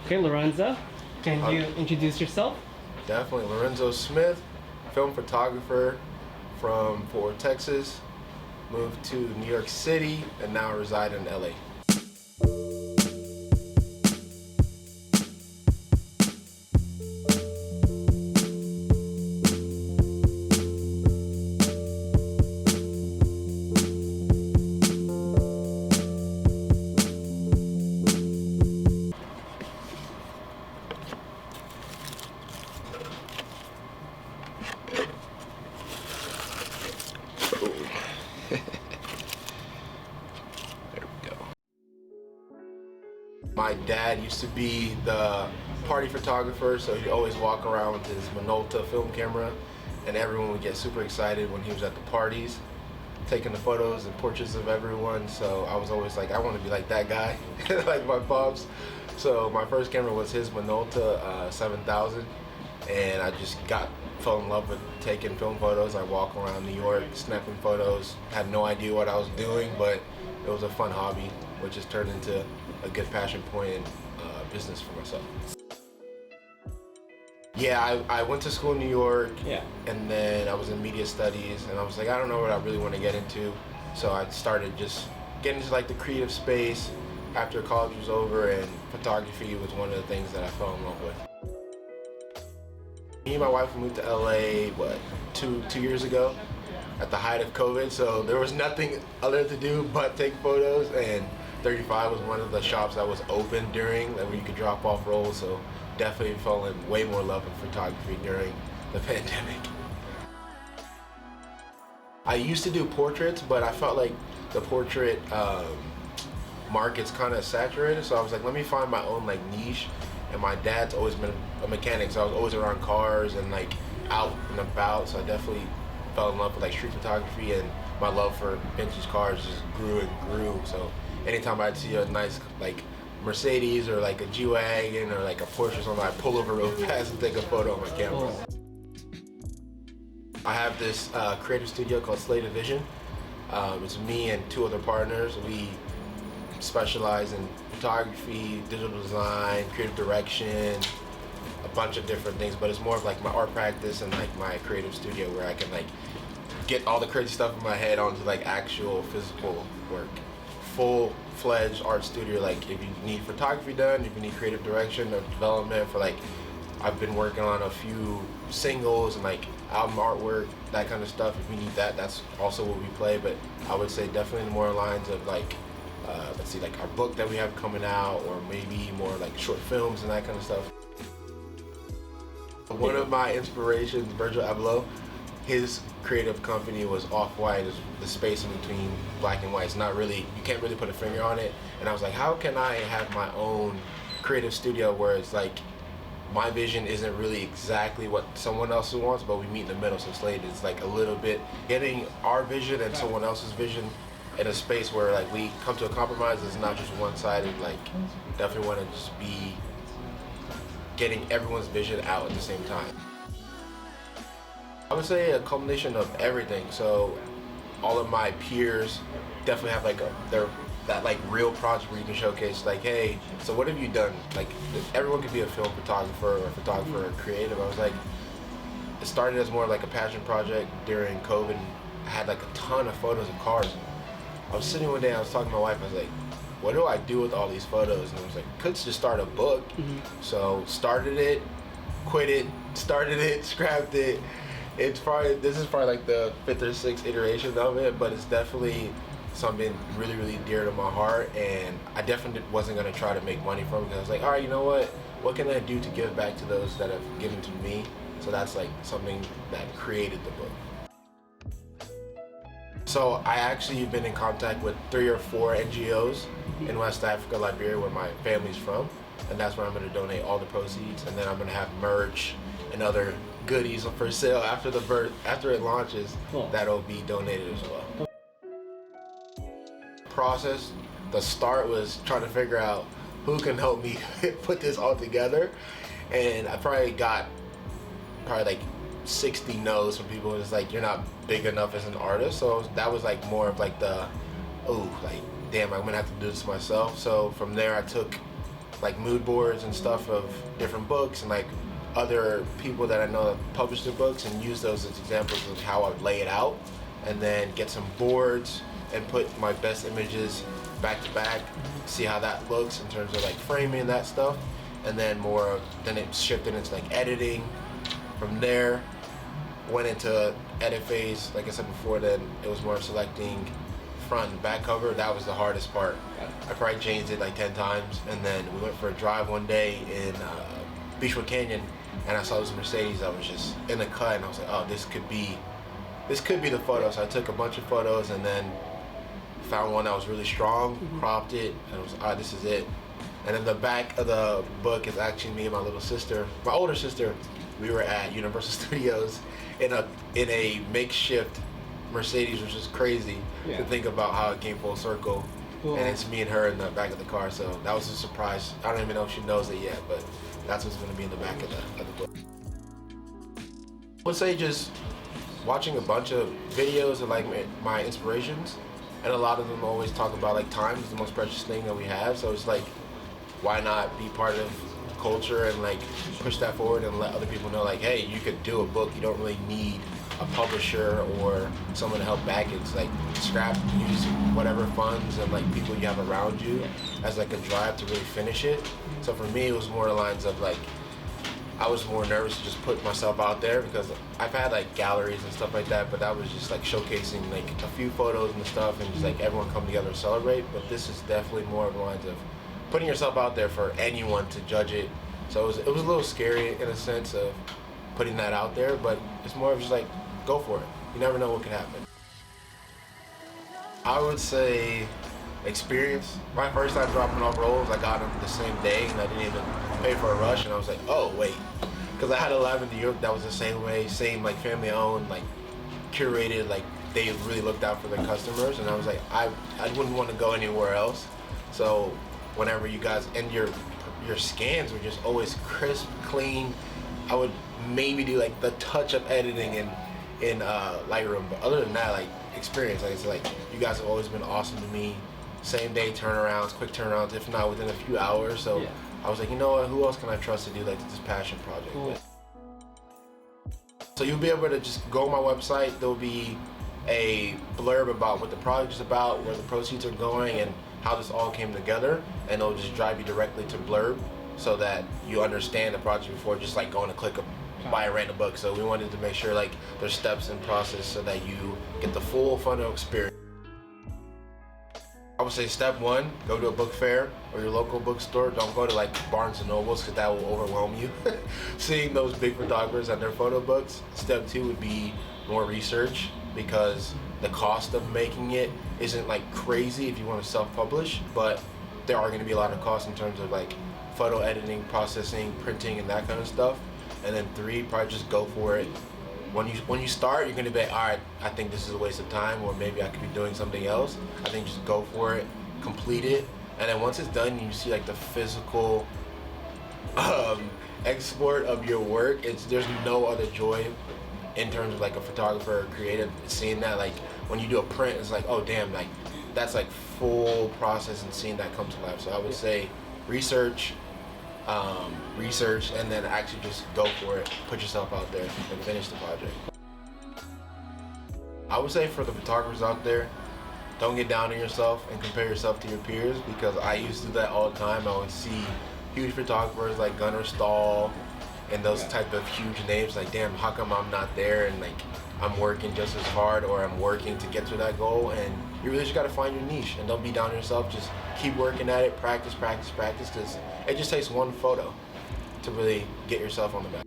Okay, Lorenzo, can you introduce yourself? Definitely. Lourenzo Smith, film photographer from Fort Worth, Texas. Moved to New York City and now reside in LA. My dad used to be the party photographer, so he'd always walk around with his Minolta film camera, and everyone would get super excited when he was at the parties, taking the photos and portraits of everyone. So I was always like, I want to be like that guy, like my pops. So my first camera was his Minolta 7000, and I just fell in love with taking film photos. I walk around New York snapping photos, had no idea what I was doing, but it was a fun hobby, which has turned into a good passion point in business for myself. Yeah, I went to school in New York, and then I was in media studies, and I was like, I don't know what I really want to get into, so I started just getting into like the creative space after college was over, and photography was one of the things that I fell in love with. Me and my wife moved to LA, two years ago, at the height of COVID, so there was nothing other to do but take photos, and 35 was one of the shops that was open during, where you could drop off rolls, so definitely fell in way more love with photography during the pandemic. I used to do portraits, but I felt like the portrait market's kind of saturated, so I was like, let me find my own like niche. And my dad's always been a mechanic, so I was always around cars and like out and about, so I definitely fell in love with like street photography, and my love for vintage cars just grew and grew. So anytime I'd see a nice like Mercedes or like a G-Wagon or like a Porsche or something, I'd pull over real fast and take a photo on my camera. I have this creative studio called Slate Vision. It's me and two other partners. We specialize in photography, digital design, creative direction, a bunch of different things, but it's more of like my art practice and like my creative studio where I can like get all the crazy stuff in my head onto like actual physical work. Full-fledged art studio, like if you need photography done, if you need creative direction or development for like, I've been working on a few singles and like album artwork, that kind of stuff. If you need that, that's also what we play, but I would say definitely more lines of like, let's see, like our book that we have coming out, or maybe more like short films and that kind of stuff. One of my inspirations, Virgil Abloh, his creative company was Off-White, the space in between black and white. It's not really, you can't really put a finger on it. And I was like, how can I have my own creative studio where it's like, my vision isn't really exactly what someone else wants, but we meet in the middle. So Slate is like a little bit getting our vision and someone else's vision in a space where like we come to a compromise. It's not just one-sided. Like, definitely want to just be getting everyone's vision out at the same time. I would say a combination of everything. So all of my peers definitely have like that like real project where you can showcase like, hey, so what have you done? Like everyone could be a film photographer or a photographer or creative. I was like, it started as more like a passion project during COVID. I had like a ton of photos of cars. I was sitting one day, I was talking to my wife, I was like, what do I do with all these photos? And I was like, could just start a book. So started it, quit it, started it, scrapped it. This is probably like the 5th or 6th iteration of it, but it's definitely something really, really dear to my heart, and I definitely wasn't gonna try to make money from it, because I was like, all right, you know what can I do to give back to those that have given to me? So that's like something that created the book. So I actually have been in contact with 3 or 4 NGOs in West Africa, Liberia, where my family's from, and that's where I'm gonna donate all the proceeds, and then I'm gonna have merch and other goodies for sale after it launches. Cool. That'll be donated as well. Process, the start was trying to figure out who can help me put this all together, and I probably got like 60 no's from people. It's like, you're not big enough as an artist. So that was like more of like the, oh, like damn, I'm gonna have to do this myself. So from there I took like mood boards and stuff of different books and like other people that I know that publish their books, and use those as examples of how I would lay it out, and then get some boards and put my best images back to back, see how that looks in terms of like framing that stuff, and then then it shifted into like editing. From there, went into edit phase. Like I said before, then it was more selecting front and back cover. That was the hardest part. I probably changed it like 10 times, and then we went for a drive one day in Beachwood Canyon, and I saw this Mercedes that was just in the cut, and I was like, oh, this could be the photo. So I took a bunch of photos and then found one that was really strong, cropped it, and was this is it. And then the back of the book is actually me and my little sister, my older sister. We were at Universal Studios in a makeshift Mercedes, which is crazy to think about how it came full circle. Cool. And it's me and her in the back of the car, so that was a surprise. I don't even know if she knows it yet, but that's what's going to be in the back of the book. I would say just watching a bunch of videos of like my inspirations, and a lot of them always talk about like time is the most precious thing that we have, so it's like, why not be part of culture and like push that forward and let other people know like, hey, you could do a book. You don't really need a publisher or someone to help back it. It's like use whatever funds and like people you have around you as like a drive to really finish it. So for me, it was more the lines of like, I was more nervous to just put myself out there, because I've had like galleries and stuff like that, but that was just like showcasing like a few photos and stuff and just like everyone come together and celebrate. But this is definitely more of the lines of putting yourself out there for anyone to judge it. So it was a little scary in a sense of putting that out there, but it's more of just like, go for it. You never know what could happen. I would say experience. My first time dropping off rolls, I got them the same day, and I didn't even pay for a rush, and I was like, oh wait, because I had a lab in New York that was the same way, same like family owned, like curated, like they really looked out for their customers, and I was like, I wouldn't want to go anywhere else. So whenever you guys, and your scans were just always crisp, clean. I would maybe do like the touch of editing in Lightroom, but other than that, like experience, like it's like you guys have always been awesome to me. Same day turnarounds, quick turnarounds, if not within a few hours. So I was like, you know what, who else can I trust to do like this passion project with? So you'll be able to just go on my website. There'll be a blurb about what the project is about, where the proceeds are going, and how this all came together, and it'll just drive you directly to blurb so that you understand the project before just like going to click buy a random book. So we wanted to make sure like there's steps in process so that you get the full funnel experience. I would say step one, go to a book fair or your local bookstore. Don't go to like Barnes and Nobles, because that will overwhelm you. Seeing those big photographers and their photo books. Step two would be more research, because the cost of making it isn't like crazy if you want to self-publish, but there are going to be a lot of costs in terms of like photo editing, processing, printing, and that kind of stuff. And then three, probably just go for it. When you start, you're going to be like, all right, I think this is a waste of time, or maybe I could be doing something else. I think just go for it, complete it, and then once it's done, you see like the physical export of your work. There's no other joy in terms of like a photographer or creative, seeing that like when you do a print, it's like, oh damn, like that's like full process, and seeing that come to life. So I would say research, and then actually just go for it, put yourself out there and finish the project. I would say for the photographers out there, don't get down on yourself and compare yourself to your peers, because I used to do that all the time. I would see huge photographers like Gunnar Stahl and those type of huge names, like damn, how come I'm not there, and like I'm working just as hard, or I'm working to get to that goal. And you really just got to find your niche, and don't be down on yourself. Just keep working at it, practice, because it just takes one photo to really get yourself on the map.